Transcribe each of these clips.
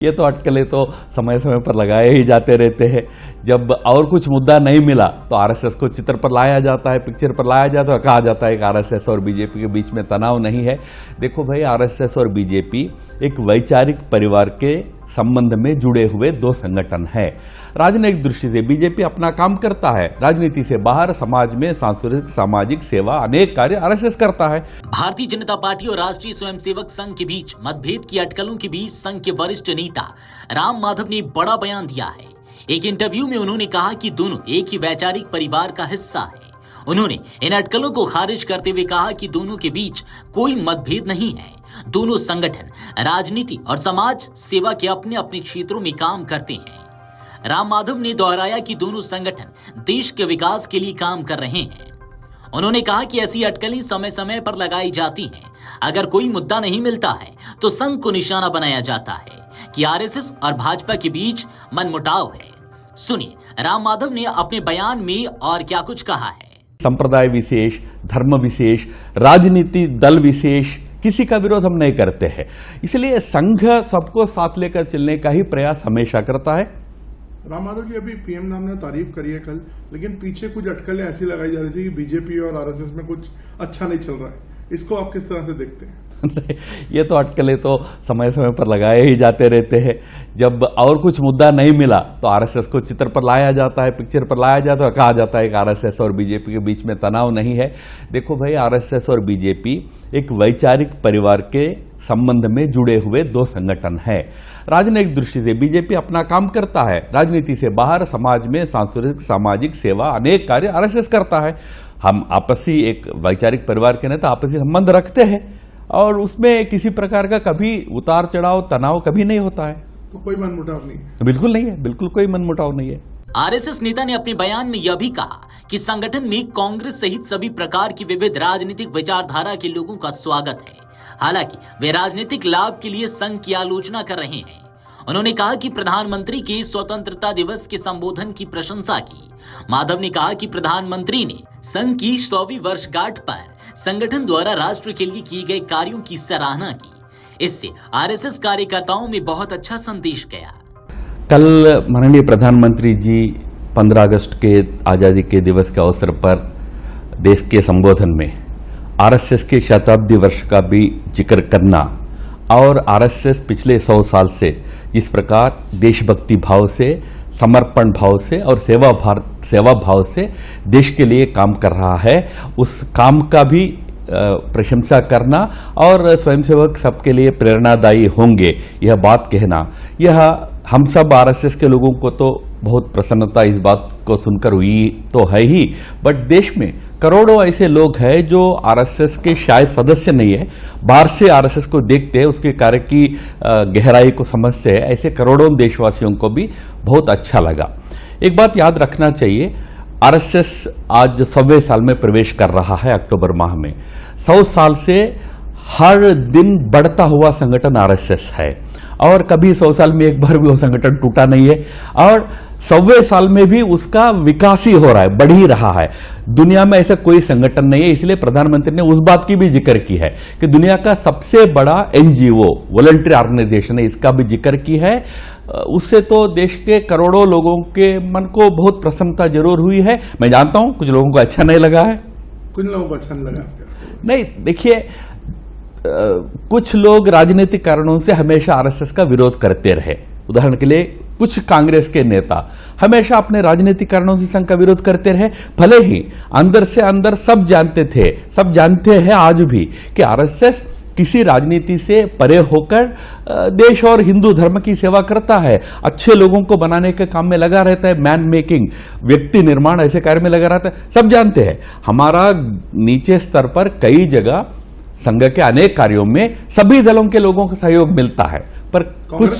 ये तो अटकलें तो समय समय पर लगाए ही जाते रहते हैं। जब और कुछ मुद्दा नहीं मिला तो आरएसएस को चित्र पर लाया जाता है, पिक्चर पर लाया जाता है, कहा जाता है कि आरएसएस और बीजेपी के बीच में तनाव नहीं है। देखो भाई, आरएसएस और बीजेपी एक वैचारिक परिवार के संबंध में जुड़े हुए दो संगठन हैं। राजनीतिक दृष्टि से बीजेपी अपना काम करता है, राजनीति से बाहर समाज में सांस्कृतिक सामाजिक सेवा अनेक कार्य आरएसएस करता है। भारतीय जनता पार्टी और राष्ट्रीय स्वयंसेवक संघ के बीच मतभेद की अटकलों के बीच संघ के वरिष्ठ नेता राम माधव ने बड़ा बयान दिया है। एक इंटरव्यू में उन्होंने कहा कि दोनों एक ही वैचारिक परिवार का हिस्सा है। उन्होंने इन अटकलों को खारिज करते हुए कहा कि दोनों के बीच कोई मतभेद नहीं है। दोनों संगठन राजनीति और समाज सेवा के अपने अपने क्षेत्रों में काम करते हैं। राम माधव ने दोहराया कि दोनों संगठन देश के विकास के लिए काम कर रहे हैं। उन्होंने कहा कि ऐसी अटकलें समय समय पर लगाई जाती हैं। अगर कोई मुद्दा नहीं मिलता है तो संघ को निशाना बनाया जाता है कि आरएसएस और भाजपा के बीच मनमुटाव है। सुनिए राम माधव ने अपने बयान में और क्या कुछ कहा है। संप्रदाय विशेष, धर्म विशेष, राजनीति दल विशेष किसी का विरोध हम नहीं करते हैं। इसलिए संघ सबको साथ लेकर चलने का ही प्रयास हमेशा करता है। राम माधव जी, अभी पीएम साहब ने तारीफ करी है कल, लेकिन पीछे कुछ अटकलें ऐसी लगाई जा रही थी कि बीजेपी और आरएसएस में कुछ अच्छा नहीं चल रहा है। इसको आप किस तरह से देखते हैं? ये तो अटकलें तो समय समय पर लगाए ही जाते रहते हैं। जब और कुछ मुद्दा नहीं मिला तो आरएसएस को चित्र पर लाया जाता है, पिक्चर पर लाया जाता है, कहा जाता है कि आरएसएस और बीजेपी के बीच में तनाव नहीं है। देखो भाई, आरएसएस और बीजेपी एक वैचारिक परिवार के संबंध में जुड़े हुए दो संगठन हैं। राजनीतिक दृष्टि से बीजेपी अपना काम करता है, राजनीति से बाहर समाज में सांस्कृतिक सामाजिक सेवा अनेक कार्य आरएसएस करता है। हम आपसी एक वैचारिक परिवार के नेता आपसी संबंध रखते हैं और उसमें किसी प्रकार का कभी उतार चढ़ाव तनाव कभी नहीं होता है। तो कोई मनमुटाव नहीं है? बिल्कुल नहीं है, बिल्कुल कोई मनमुटाव नहीं है। आरएसएस नेता ने अपने बयान में यह भी कहा कि संगठन में कांग्रेस सहित सभी प्रकार की विविध राजनीतिक विचारधारा के लोगों का स्वागत है। हालांकि वे राजनीतिक लाभ के लिए संघ की आलोचना कर रहे हैं। उन्होंने कहा कि प्रधानमंत्री के स्वतंत्रता दिवस के संबोधन की प्रशंसा की। माधव ने कहा कि प्रधानमंत्री ने संघ की 100वीं वर्षगांठ पर संगठन द्वारा राष्ट्र के लिए किए गए कार्यों की सराहना की। इससे आरएसएस कार्यकर्ताओं में बहुत अच्छा संदेश गया। कल माननीय प्रधानमंत्री जी 15 अगस्त के आजादी के दिवस के अवसर पर देश के संबोधन में आरएसएस के शताब्दी वर्ष का भी जिक्र करना और आरएसएस पिछले 100 साल से जिस प्रकार देशभक्ति भाव से, समर्पण भाव से और सेवा भाव से देश के लिए काम कर रहा है, उस काम का भी प्रशंसा करना और स्वयंसेवक सबके लिए प्रेरणादायी होंगे, यह बात कहना, यह हम सब आरएसएस के लोगों को तो बहुत प्रसन्नता इस बात को सुनकर हुई तो है ही, बट देश में करोड़ों ऐसे लोग हैं जो आरएसएस के शायद सदस्य नहीं है, बाहर से आरएसएस को देखते हैं, उसके कार्य की गहराई को समझते हैं। ऐसे करोड़ों देशवासियों को भी बहुत अच्छा लगा। एक बात याद रखना चाहिए, आरएसएस आज 100वें साल में प्रवेश कर रहा है। अक्टूबर माह में 100 साल से हर दिन बढ़ता हुआ संगठन आरएसएस है और कभी 100 साल में एक बार भी वो संगठन टूटा नहीं है और 100वें साल में भी उसका विकास ही हो रहा है, बढ़ ही रहा है। दुनिया में ऐसा कोई संगठन नहीं है। इसलिए प्रधानमंत्री ने उस बात की भी जिक्र की है कि दुनिया का सबसे बड़ा एनजीओ वॉलंटरी ऑर्गेनाइजेशन है, इसका भी जिक्र की है। उससे तो देश के करोड़ों लोगों के मन को बहुत प्रसन्नता जरूर हुई है। मैं जानता हूं कुछ लोगों को अच्छा नहीं लगा है। कुछ लोगों को अच्छा नहीं लगा नहीं, देखिए, कुछ लोग राजनीतिक कारणों से हमेशा आरएसएस का विरोध करते रहे। उदाहरण के लिए कुछ कांग्रेस के नेता हमेशा अपने राजनीतिक कारणों से संघ का विरोध करते रहे, भले ही अंदर से अंदर सब जानते हैं आज भी कि आरएसएस किसी राजनीति से परे होकर देश और हिंदू धर्म की सेवा करता है, अच्छे लोगों को बनाने के काम में लगा रहता है, मैन मेकिंग, व्यक्ति निर्माण ऐसे कार्य में लगा रहता है, सब जानते हैं। हमारा नीचे स्तर पर कई जगह संघ के अनेक कार्यों में सभी दलों के लोगों का सहयोग मिलता है, पर कुछ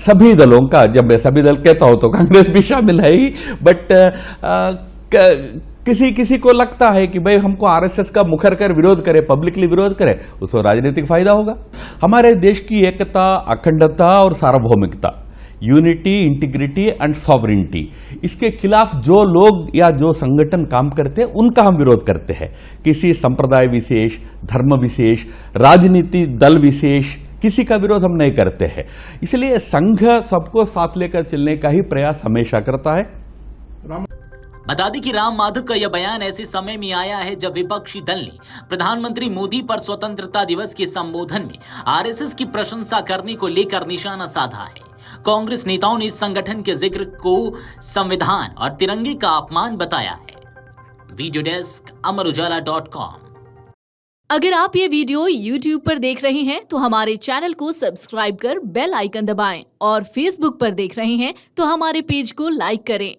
सभी दलों का, जब मैं सभी दल कहता हूं तो कांग्रेस भी शामिल है ही, बट किसी को लगता है कि भाई हमको आरएसएस का मुखर कर विरोध करे, पब्लिकली विरोध करे, उसको राजनीतिक फायदा होगा। हमारे देश की एकता, अखंडता और सार्वभौमिकता, यूनिटी, इंटीग्रिटी एंड सॉवरेनिटी, इसके खिलाफ जो लोग या जो संगठन काम करते हैं उनका हम विरोध करते हैं। किसी संप्रदाय विशेष, धर्म विशेष, राजनीति दल विशेष किसी का विरोध हम नहीं करते हैं। इसलिए संघ सबको साथ लेकर चलने का ही प्रयास हमेशा करता है। बता दें कि राम माधव का यह बयान ऐसे समय में आया है जब विपक्षी दल ने प्रधानमंत्री मोदी पर स्वतंत्रता दिवस के संबोधन में आरएसएस की प्रशंसा करने को लेकर निशाना साधा है। कांग्रेस नेताओं ने इस संगठन के जिक्र को संविधान और तिरंगे का अपमान बताया है। Video desk amarujala.com। अगर आप ये वीडियो YouTube पर देख रहे हैं तो हमारे चैनल को सब्सक्राइब कर बेल आइकन दबाएं और Facebook पर देख रहे हैं तो हमारे पेज को लाइक करें।